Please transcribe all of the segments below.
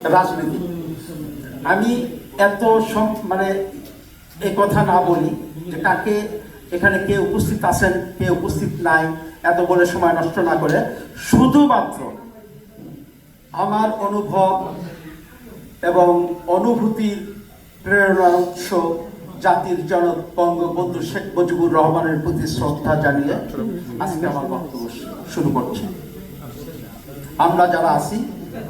রাজনীতি আমি এত মানে এই কথা না বলি যে কাকে এখানে কে উপস্থিত আছেন কে উপস্থিত নাই এত বলে সময় নষ্ট না করে শুধুমাত্র আমার অনুভব এবং অনুভূতির প্রেরণার উৎস জাতির জনক বঙ্গবন্ধু শেখ মুজিবুর রহমানের প্রতি শ্রদ্ধা জানিয়ে আজকে আমার বক্তব্য শুরু করছি। আমরা যারা আছি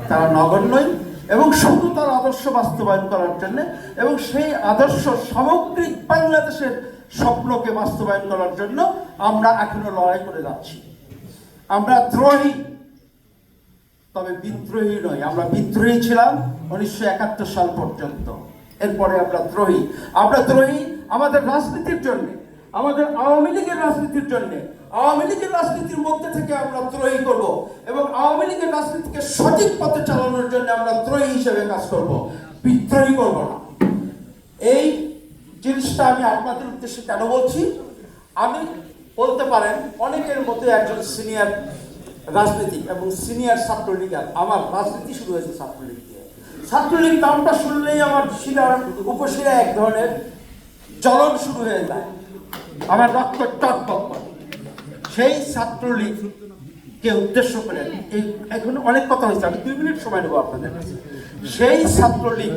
তারা নগণ্যই এবং শুধু তার আদর্শ বাস্তবায়ন করার জন্য এবং সেই আদর্শ সামগ্রিক বাংলাদেশের স্বপ্নকে বাস্তবায়ন করার জন্য আমরা এখনো লড়াই করে যাচ্ছি। আমরা দ্রোহী, তবে বিদ্রোহী নয়। আমরা বিদ্রোহী ছিলাম 1971 সাল পর্যন্ত, এরপরে আমরা দ্রোহী। আমরা দ্রোহী আমাদের রাজনীতির জন্য, আমাদের আওয়ামী লীগের রাজনীতির জন্য। আওয়ামী লীগের রাজনীতির মধ্যে থেকে আমরা দ্রোহী করব এবং আওয়ামী লীগের রাজনীতিকে সঠিক পথে চালানোর জন্য আমরা দ্রোহী হিসেবে কাজ করব, বিদ্রোহী করব না। এই জিনিসটা আমি আপনাদের উদ্দেশ্যে কেন বলছি, আমি বলতে পারেন অনেকের মধ্যে একজন সিনিয়র রাজনীতিক এবং সিনিয়র ছাত্রলীগার। আমার রাজনীতি শুরু হয়েছে ছাত্রলীগ দিয়ে। ছাত্রলীগ নামটা শুনলেই আমার শিরার উপশিরা এক ধরনের জ্বলন শুরু হয়ে যায়, আমার রক্ত টকবক করে। সেই ছাত্রলীগকে উদ্দেশ্য করে এখন অনেক কথা হয়েছে, আমি 2 মিনিট সময় নেবো আপনাদের কাছে। সেই ছাত্রলীগ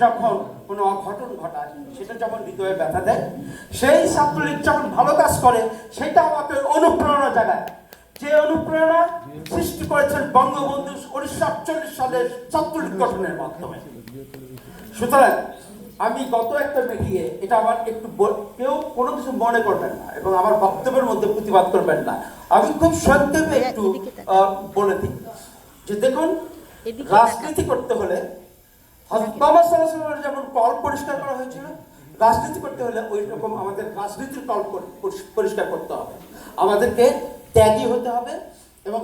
যখন কোনো অঘটন ঘটায়, সেটা যখন হৃদয়ে ব্যথা দেয়, সেই ছাত্রলীগ যখন ভালো কাজ করে, সেটা আমাকে অনুপ্রেরণা জাগায়। যে অনুপ্রেরণা সৃষ্টি করেছেন বঙ্গবন্ধু 1948 সালের ছাত্রলীগ গঠনের মাধ্যমে। সুতরাং আমি গত একটা মিটিংয়ে, এটা আমার একটু কেউ কোনো কিছু মনে করবেন না এবং আমার বক্তব্যের মধ্যে প্রতিবাদ করবেন না, আমি খুব সংক্ষেপে একটু বলে দিই যে দেখুন, রাজনীতি করতে হলে যেমন কল পরিষ্কার করা হয়েছিল, রাজনীতি করতে হলে ওই রকম আমাদের রাজনীতির কল পরিষ্কার করতে হবে। আমাদেরকে ত্যাগী হতে হবে এবং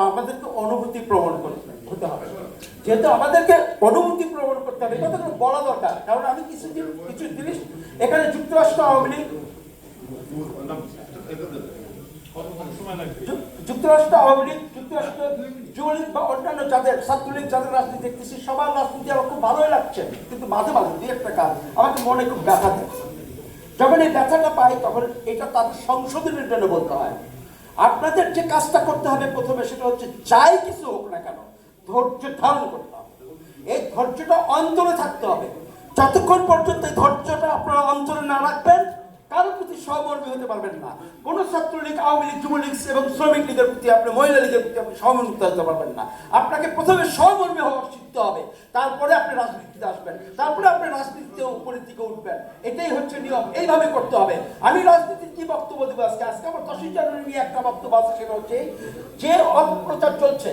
আমাদেরকে অনুভূতি প্রবণ হতে হবে। যেহেতু আমাদেরকে অনুভূতি প্রবণ করতে হবে, এটা তো বলা দরকার, কারণ আমি কিছু জিনিস এখানে যুক্তরাষ্ট্র আওয়ামী লীগ, যুক্তরাষ্ট্র আওয়ামী লীগ, যুক্তরাষ্ট্র যুবলীগ বা অন্যান্য যাদের ছাত্রলীগ যাদের রাজনীতি দেখতেছি, সবার রাজনীতি আমার খুব ভালোই লাগছে, কিন্তু মাঝে মাঝে দুই একটা কাজ আমাকে মনে খুব ব্যথা দেয়। যখন এই ব্যথাটা পাই তখন এটা তাদের সংশোধনের জন্য বলতে হয়। আপনাদের যে কাজটা করতে হবে প্রথমে, সেটা হচ্ছে যাই কিছু হোক না কেন ধৈর্য ধারণ করতে হবে। এই ধৈর্যটা অন্তরে থাকতে হবে। যতক্ষণ পর্যন্ত এই ধৈর্যটা আপনারা অন্তরে না রাখবেন, কারোর প্রতি সহমর্মী হতে পারবেন না। কোন ছাত্রলীগ, আওয়ামী লীগ, যুবলীগ এবং শ্রমিক লীগের প্রতি, আপনি মহিলা লীগের প্রতি আপনি সহমর্মী হতে পারবেন না। আপনাকে প্রথমে সহমর্মী হওয়া শিখতে হবে, তারপরে আপনি রাজনীতিতে আসবেন, তারপরে আপনি রাজনীতিতে উপরের দিকে উঠবেন। এটাই হচ্ছে নিয়ম, এইভাবে করতে হবে। আমি রাজনীতির কি বক্তব্য দেবো আজকে আমার 10ই জানুয়ারি নিয়ে একটা বক্তব্য আছে, সেটা হচ্ছে যে অপপ্রচার চলছে,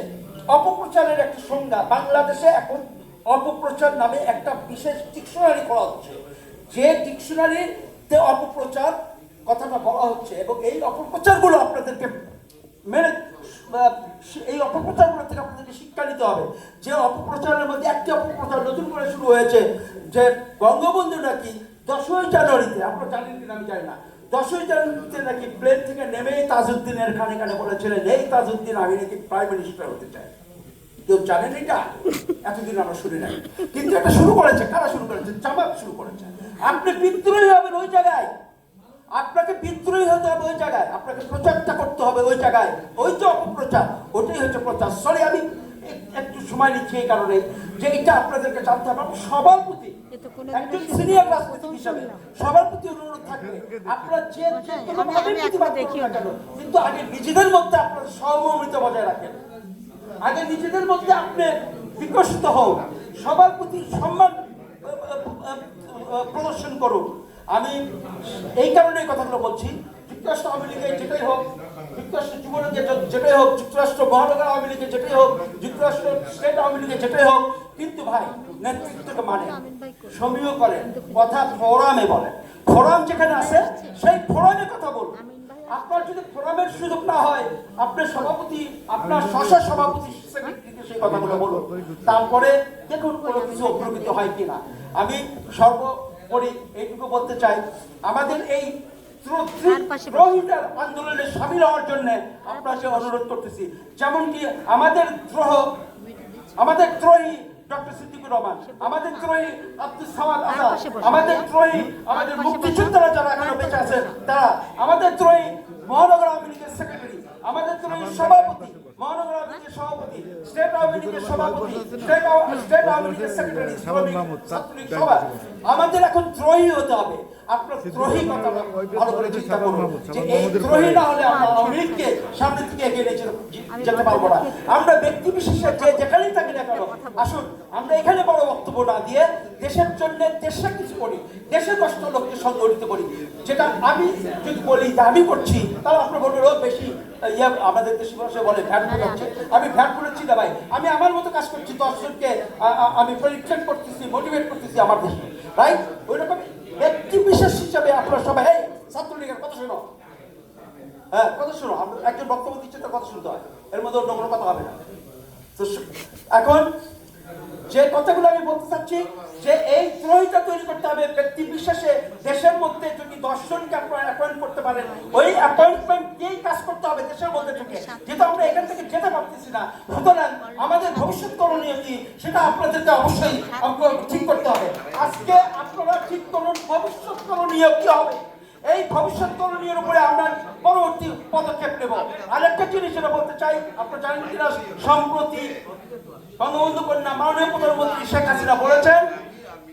অপপ্রচারের একটা সংজ্ঞা বাংলাদেশে এখন অপপ্রচার নামে একটা বিশেষ ডিকশনারি করা হচ্ছে। যে ডিকশনারিতে অপপ্রচার কথাটা বলা হচ্ছে এবং এই অপপ্রচারগুলো আপনাদেরকে মেনে, এই অপপ্রচারগুলো থেকে আপনাদেরকে শিক্ষা নিতে হবে। যে অপপ্রচারের মধ্যে একটি অপপ্রচার নতুন করে শুরু হয়েছে যে বঙ্গবন্ধু নাকি 10ই জানুয়ারিতে, আপনারা জানেন কিনা আমি জানি না, 10ই জানুয়ারিতে নাকি প্লেন থেকে নেমেই তাজউদ্দিনের কানে কানে বলেছিলেন, এই তাজউদ্দিন আমি নাকি প্রাইম মিনিস্টার হতে চাই। কেউ জানেন এটা? এতদিন আমরা শুনি নাই, কিন্তু এটা শুরু করেছে। কারা শুরু করেছে? জামাত শুরু করেছে। আপনি বিদ্রোহী হবেন ওই জায়গায়, আপনাকে বিদ্রোহী হতে হবে ওই জায়গায়, আপনাকে প্রচারটা করতে হবে ওই জায়গায়। ওই যে অপপ্রচার, ওটাই হচ্ছে প্রচার। সরি, আমি একটু সময় নিচ্ছি এই কারণে যে এটা আপনাদেরকে জানতে হবে। সবার প্রতি, একজন সিনিয়র রাজনীতিক হিসাবে সবার প্রতি অনুরোধ থাকবে, আপনারা যে প্রতিবাদ করুন না কেন, কিন্তু আগে নিজেদের মধ্যে আপনার সহমর্মিতা বজায় রাখেন। আগে নিজেদের মধ্যে আপনি বিকশিত হন, সবার প্রতি সম্মান প্রদর্শন করুন। আমি এই কারণে এই কথাগুলো বলছি। যুক্তরাষ্ট্র আওয়ামী লীগের যেটাই হোক, যুক্তরাষ্ট্র যুবলীগের যেটাই হোক, যুক্তরাষ্ট্র মহানগর আওয়ামী লীগের যেটাই হোক, যুক্তরাষ্ট্র স্টেট আওয়ামী লীগের যেটাই হোক, কিন্তু ভাই নেতৃত্বকে মানে সমীহ করেন, কথা ফোরামে বলেন। ফোরাম যেখানে আছে সেই ফোরামে কথা বলুন। আপনার যদি ফোরামের সুযোগ না হয়, আপনার সভাপতি, আপনার স্ব সভাপতি সেক্রেটারিকে সেই কথাগুলো বলুন, তারপরে দেখুন কোনো কিছু অগ্রগতি হয় কিনা। আমি সর্বোপরি এইটুকু বলতে চাই, আমাদের এই আন্দোলনে সামিল হওয়ার জন্য আপনাকে অনুরোধ করতেছি। যেমন কি আমাদের দ্রোহী শফিকুর রহমান, আমাদের ত্রয়ী আব্দুল সামাদ আসাদ, আমাদের ত্রয়ী আমাদের মুক্তিযোদ্ধারা যারা এখনো বেঁচে আছেন তারা, আমাদের ত্রয়ী মহানগর আওয়ামী লীগের সেক্রেটারি, আমাদের ত্রয়ী সভাপতি, মহানগর আওয়ামী লীগের সভাপতি, স্টেট আওয়ামী লীগের সভাপতি, স্টেট আওয়ামী লীগের সেক্রেটারি, ছাত্রলীগ সভা, আমাদের এখন ত্রয়ী হতে হবে। আপনার ত্রয়ী কথা ভালো করে চিন্তা করুন যে এই ত্রয়ী না হলে আমরা আওয়ামী লীগকে সামনে থেকে এগিয়ে নিয়ে যেতে পারবো না। আমরা ব্যক্তি বিশেষে যে যেখানেই থাকি না কেন, আসুন আমরা এখানে বড় বক্তব্য না দিয়ে দেশের জন্য দেশে কিছু করি, দেশের কষ্ট লোককে সংগঠিত করি। যেটা আমি যদি বলি যে আমি করছি, তাহলে আপনার বললেও বেশি আমাদের দেশি ভাষায় বলে ভ্যাট করছে। আমি ভ্যাট করেছি না ভাই, আমি আমার মতো কাজ করছি, 10 জনকে আমি পরিচ্ছন্ন করতেছি, মোটিভেট করতেছি আমার দেশে, রাইট? ওই রকম ব্যক্তি বিশেষ হিসাবে আপনারা সবাই এই ছাত্রলীগের কথা শোনো, হ্যাঁ কথা শোনো, একজন বক্তব্য দিচ্ছে তার কথা শুনতে হয়, এর মধ্যে অন্য কোনো কথা হবে না। তো এখন যে কথাগুলো আমি বলতে চাচ্ছি যে এই ত্রয়ীটা তৈরি করতে হবে ব্যক্তি বিশেষে। দেশের মধ্যে যদি 10 জনকে আপনারা অ্যাপয়েন্ট করতে পারেন, ওই অ্যাপয়েন্টমেন্ট দিয়েই কাজ করতে হবে দেশের মধ্যে থেকে, যেহেতু আমরা এখান থেকে যেতে পারতেছি না। সুতরাং আমাদের ভবিষ্যৎ করণীয় কি সেটা আপনাদেরকে অবশ্যই ঠিক করতে হবে। আজকে আপনারা ঠিক করুন ভবিষ্যৎ করণীয় কি হবে। এই ভবিষ্যৎ করণীয়ের উপরে আমরা পরবর্তী পদক্ষেপ নেব। আরেকটা জিনিস যেটা বলতে চাই, আপনারা জানেন কিনা, সম্প্রতি বঙ্গবন্ধু কন্যা মাননীয় প্রধানমন্ত্রী শেখ হাসিনা বলেছেন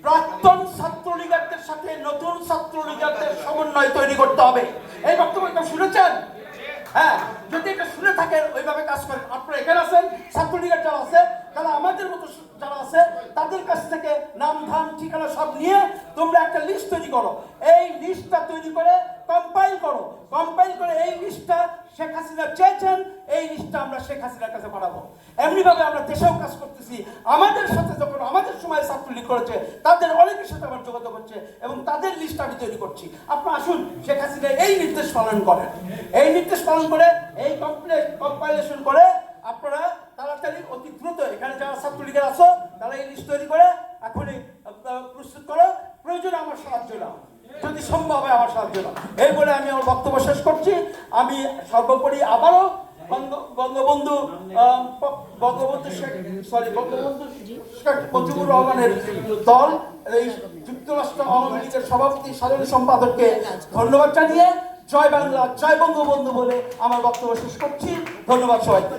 প্রাক্তন ছাত্রলীগারদের সাথে নতুন ছাত্রলীগারদের সমন্বয় তৈরি করতে হবে। এই বক্তব্যটা শুনেছেন? হ্যাঁ, যদি এটা শুনে থাকেন ওইভাবে কাজ করেন। আপনারা এখানে আছেন, ছাত্রলীগের যারা আছে তারা আমাদের মতো যারা আছে তাদের কাছ থেকে নাম ধাম ঠিকানা সব নিয়ে তোমরা একটা লিস্ট তৈরি করো। এই লিস্টটা তৈরি করে কম্পাইল করো, কম্পাইল করে এই লিস্টটা শেখ হাসিনা চেয়েছেন, এই লিস্টটা আমরা শেখ হাসিনার কাছে পাঠাবো। এমনিভাবে আমরা দেশেও কাজ করতেছি। আমাদের সাথে যখন আমাদের সময় ছাত্রলীগ করেছে তাদের অনেকের সাথে আমার যোগাযোগ হচ্ছে এবং তাদের লিস্ট আমি তৈরি করছি। আপনারা আসুন শেখ হাসিনা এই নির্দেশ পালন করেন, এই নির্দেশ পালন করে এই কম্পাইলেশন করে আপনারা তাড়াতাড়ি অতি দ্রুত এখানে যারা ছাত্রলীগের আছো তারা এই লিস্ট তৈরি করে এখনই প্রস্তুত করো। প্রয়োজনে আমার সাহায্য নাও, যদি সম্ভব হয় আমার সাহায্য নাও। এই বলে আমি আমার বক্তব্য শেষ করছি। আমি সর্বোপরি আবারও বঙ্গবন্ধু শেখ মুজিবুর রহমানের দল, এই যুক্তরাষ্ট্র আওয়ামী লীগের সভাপতি সাধারণ সম্পাদককে ধন্যবাদ জানিয়ে জয় বাংলা জয় বঙ্গবন্ধু বলে আমার বক্তব্য শেষ করছি। ধন্যবাদ সবাইকে।